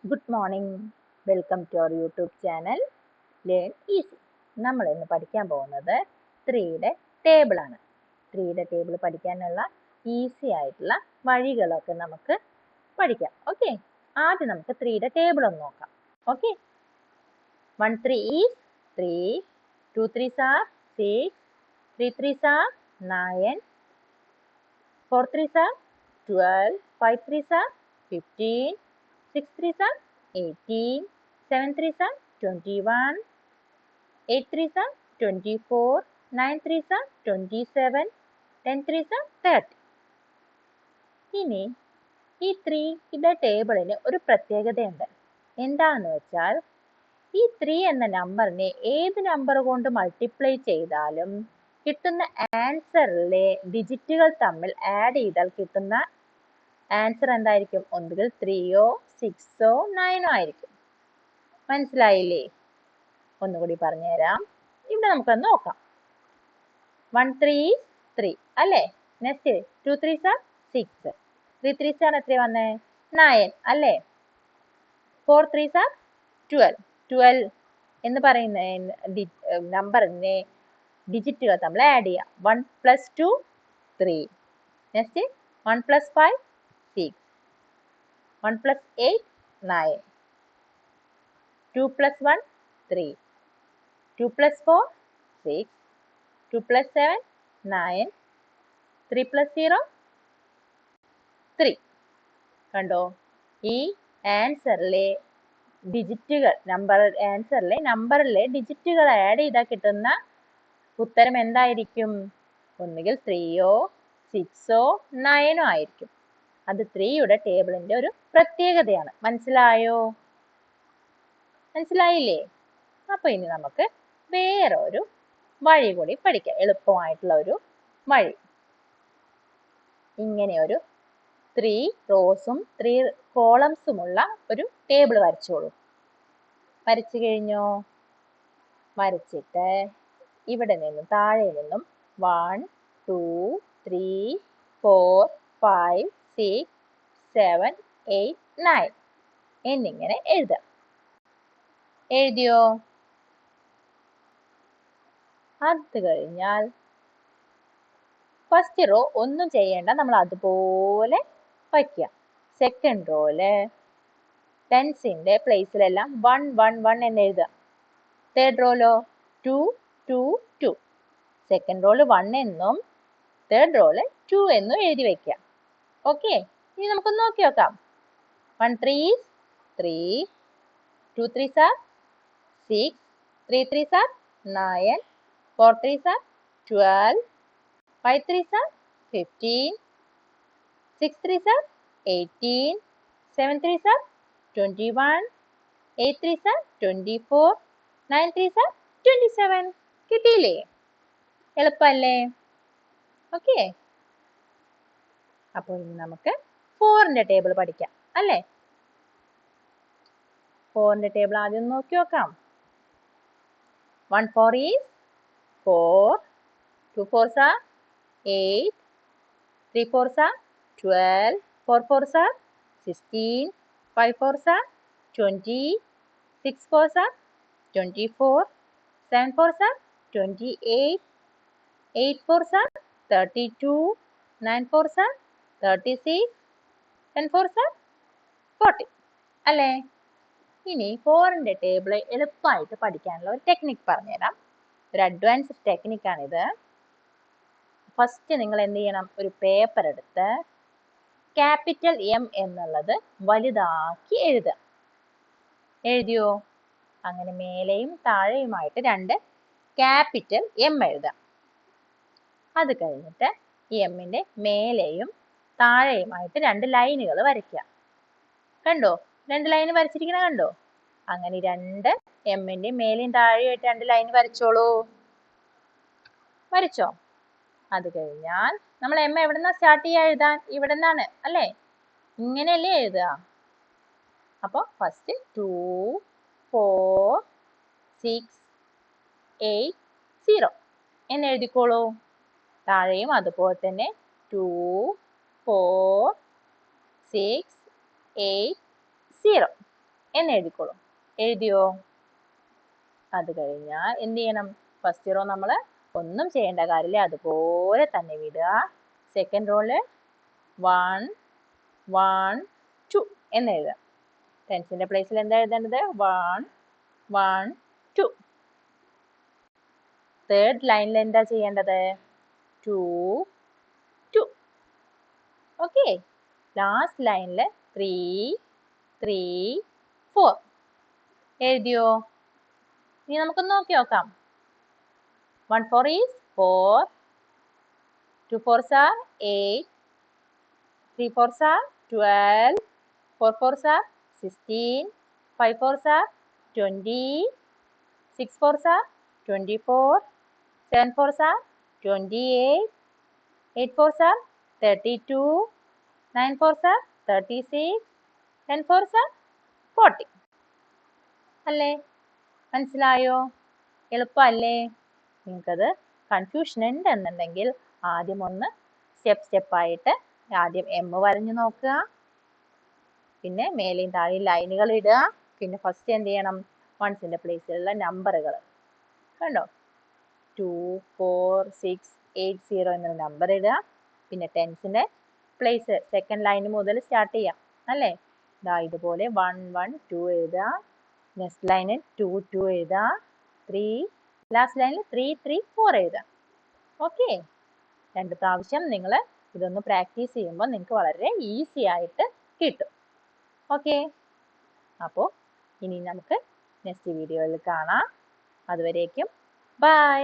Good morning. Welcome to our YouTube channel Learn Easy. നമ്മൾ ഇന്ന് പഠിക്കാൻ പോകുന്നത് 3യുടെ ടേബിൾ ആണ്. 3യുടെ ടേബിൾ പഠിക്കാനുള്ള ഈസി ആയിട്ടുള്ള വഴികളൊക്കെ നമുക്ക് പഠിക്കാം. ഓക്കെ, ആദ്യം നമുക്ക് 3യുടെ ടേബിൾ ഒന്ന് നോക്കാം. Okay, 1 3 is 3, 2 3s are 6, 3 3s are 9, 4 3s are 12, 5 3s are 15, 6 3s are 18, 7 3s are 21, 8 3s are 24, 9 3s are 27, 10 3s are 30. ഇനി ഈ 3യുടെ ടേബിളിന് ഒരു പ്രത്യേകതയുണ്ട്. എന്താണെന്ന് വെച്ചാൽ ഈ 3 എന്ന നമ്പറിനെ ഏത് നമ്പർ കൊണ്ട് മൾട്ടിപ്ലൈ ചെയ്താലും കിട്ടുന്ന ആൻസറിലെ ഡിജിറ്റുകൾ തമ്മിൽ ആഡ് ചെയ്താൽ കിട്ടുന്ന ആൻസർ എന്തായിരിക്കും? ഒന്നുകിൽ 3യോ 6ഓ 9ഓ ആയിരിക്കും. മനസ്സിലായില്ലേ? ഒന്നുകൂടി പറഞ്ഞുതരാം. ഇവിടെ നമുക്കൊന്ന് നോക്കാം. 1 3 is 3 അല്ലേ? Next 2 3s are 6, 3 3s are എത്ര വന്നേ? 9 അല്ലേ? 4 3s are 12. 12 എന്ന് പറയുന്ന നമ്പറിനെ ഡിജിറ്റുകൾ തമ്മിൽ ആഡ് ചെയ്യാം. 1 plus 2 3. Next 1 plus 5 6, 1 plus 8 9, 2 plus 1 3, 2 plus 4 6, 2 plus 7 9, 3 plus 0 3. കണ്ടോ? ഈ ആൻസറിലെ ഡിജിറ്റുകൾ നമ്പറിലെ ഡിജിറ്റുകൾ ആഡ് ചെയ്താൽ കിട്ടുന്ന ഉത്തരം എന്തായിരിക്കും? ഒന്നുകിൽ 3യോ 6ഓ 9ഓ ആയിരിക്കും. അത് 3യുടെ ടേബിളിന്റെ ഒരു പ്രത്യേകതയാണ്. മനസ്സിലായില്ലേ? അപ്പൊ ഇനി നമുക്ക് വേറൊരു വഴി കൂടി പഠിക്കാം. എളുപ്പമായിട്ടുള്ള ഒരു വഴി. ഇങ്ങനെ ഒരു 3 റോസും 3 കോളംസുമുള്ള ഒരു ടേബിൾ വരച്ചോളൂ. വരച്ചു കഴിഞ്ഞോ? വരച്ചിട്ട് ഇവിടെ നിന്നും താഴെ നിന്നും 1 2 3 4 5 6 7 8 9 എന്നിങ്ങനെ എഴുതാം. എഴുതിയോ? അത് കഴിഞ്ഞാൽ ഫസ്റ്റ് റോ ഒന്നും ചെയ്യേണ്ട, നമ്മൾ അതുപോലെ വയ്ക്കുക. സെക്കൻഡ് റോയില് ടെൻസിന്റെ പ്ലേസിലെല്ലാം 1 1 1 എന്ന് എഴുതുക. തേർഡ് റോയിലോ 2 2 2. സെക്കൻഡ് റോയില് 1 എന്നും തേർഡ് റോയില് 2 എന്നും എഴുതി വെക്കുക. ഓക്കെ, ഇനി നമുക്കൊന്ന് നോക്കി നോക്കാം. 1 3 is 3, 2 3s are 6, 3 3s are 9, 4 3s are 12, 5 3s are 15, 6 3s are 18, 7 3s are 21, 8 3s are 24, 9 3s are 27. കിട്ടിയില്ലേ? എളുപ്പമല്ലേ? ഓക്കെ, അപ്പോൾ ഇനി നമുക്ക് 4ന്റെ ടേബിൾ പഠിക്കാം അല്ലേ? 4ന്റെ ടേബിൾ ആദ്യം നോക്കി നോക്കാം. 1 4 is 4, 2 4s are 8, 3 4s are 12, 4 4s are 16, 5 4s are 20, 6 4s are 24, 7 4s are 28, 8 4s are 32, 9 4s are 36, 10 4s are 40 അല്ലേ? ഇനി 4ന്റെ ടേബിൾ എളുപ്പമായിട്ട് പഠിക്കാനുള്ള ഒരു ടെക്നിക് പറഞ്ഞുതരാം. ഒരു അഡ്വാൻസ്ഡ് ടെക്നിക്കാണിത്. ഫസ്റ്റ് നിങ്ങൾ എന്ത് ചെയ്യണം? ഒരു പേപ്പർ എടുത്ത് ക്യാപിറ്റൽ M എന്നുള്ളത് വലുതാക്കി എഴുതുക. എഴുതിയോ? അങ്ങനെ മേലെയും താഴെയുമായിട്ട് 2 ക്യാപിറ്റൽ M എഴുതുക. അത് കഴിഞ്ഞിട്ട് ഈ എമ്മിന്റെ മേലെയും താഴെയുമായിട്ട് 2 ലൈനുകൾ വരയ്ക്കുക. കണ്ടോ? 2 ലൈൻ വരച്ചിരിക്കണ കണ്ടോ? അങ്ങനെ 2 എമ്മിന്റെ മേലെയും താഴെയായിട്ട് 2 ലൈൻ വരച്ചോളൂ. വരച്ചോ? അത് കഴിഞ്ഞാൽ നമ്മൾ എം എവിടുന്നാ സ്റ്റാർട്ട് ചെയ്യുക എഴുതാൻ? ഇവിടെ നിന്നാണ് അല്ലേ? ഇങ്ങനെയല്ലേ എഴുതുക? അപ്പോൾ ഫസ്റ്റ് 2 4 6 8 0 എന്ന് എഴുതിക്കോളൂ. താഴെയും അതുപോലെ തന്നെ 2 4 6 8 0 എന്ന് എഴുതിക്കോളൂ. എഴുതിയോ? അത് കഴിഞ്ഞാൽ എന്ത് ചെയ്യണം? ഫസ്റ്റ് റോ നമ്മൾ ഒന്നും ചെയ്യേണ്ട കാര്യമില്ല, അതുപോലെ തന്നെ വിടുക. സെക്കൻഡ് റോയില് 1 1 2 എന്ന് എഴുതുക. ടെൻസിന്റെ പ്ലേസിൽ എന്താ എഴുതേണ്ടത്? 1 1 2. തേർഡ് ലൈനിൽ എന്താ ചെയ്യേണ്ടത്? 2 2. ഓക്കെ. ലാസ്റ്റ് ലൈനിൽ 3 3 4 എഴുതിയോ? ഇനി നമുക്കൊന്ന് നോക്കി നോക്കാം. 1 4 is 4, 2 4s are 8, 3 4s are 12, 4 4s are 16, 5 4s are 20, 6 4s are 24, 7 4s are 28, 8 4s are 32, 9 4s are 36, 10 4s are 40. അല്ലേ? മനസ്സിലായോ? എളുപ്പമല്ലേ? നിങ്ങൾക്കത് കൺഫ്യൂഷൻ ഉണ്ടെന്നുണ്ടെങ്കിൽ ആദ്യം ഒന്ന് സ്റ്റെപ്പായിട്ട് ആദ്യം എം വരഞ്ഞു നോക്കുക, പിന്നെ മേലെയും താഴെയും ലൈനുകൾ ഇടുക, പിന്നെ ഫസ്റ്റ് എന്ത് ചെയ്യണം? വൺസിന്റെ പ്ലേസിലുള്ള നമ്പറുകൾ കണ്ടോ? 2 4 6 8 0 എന്നൊരു നമ്പർ ഇടുക. പിന്നെ ടെൻസിന്റെ പ്ലേസ് സെക്കൻഡ് ലൈൻ മുതൽ സ്റ്റാർട്ട് ചെയ്യാം അല്ലേ? ഇതാ ഇതുപോലെ 1 1 2 എഴുതുക. നെക്സ്റ്റ് ലൈനിൽ 2 2 എഴുതുക. 3 ലാസ്റ്റ് ലൈനിൽ 3 3 4 എഴുതുക. ഓക്കെ. 2 പ്രാവശ്യം നിങ്ങൾ ഇതൊന്ന് പ്രാക്ടീസ് ചെയ്യുമ്പോൾ നിങ്ങൾക്ക് വളരെ ഈസി ആയിട്ട് കിട്ടും. ഓക്കെ. അപ്പോൾ ഇനി നമുക്ക് നെക്സ്റ്റ് വീഡിയോയിൽ കാണാം. അതുവരേക്കും ബൈ.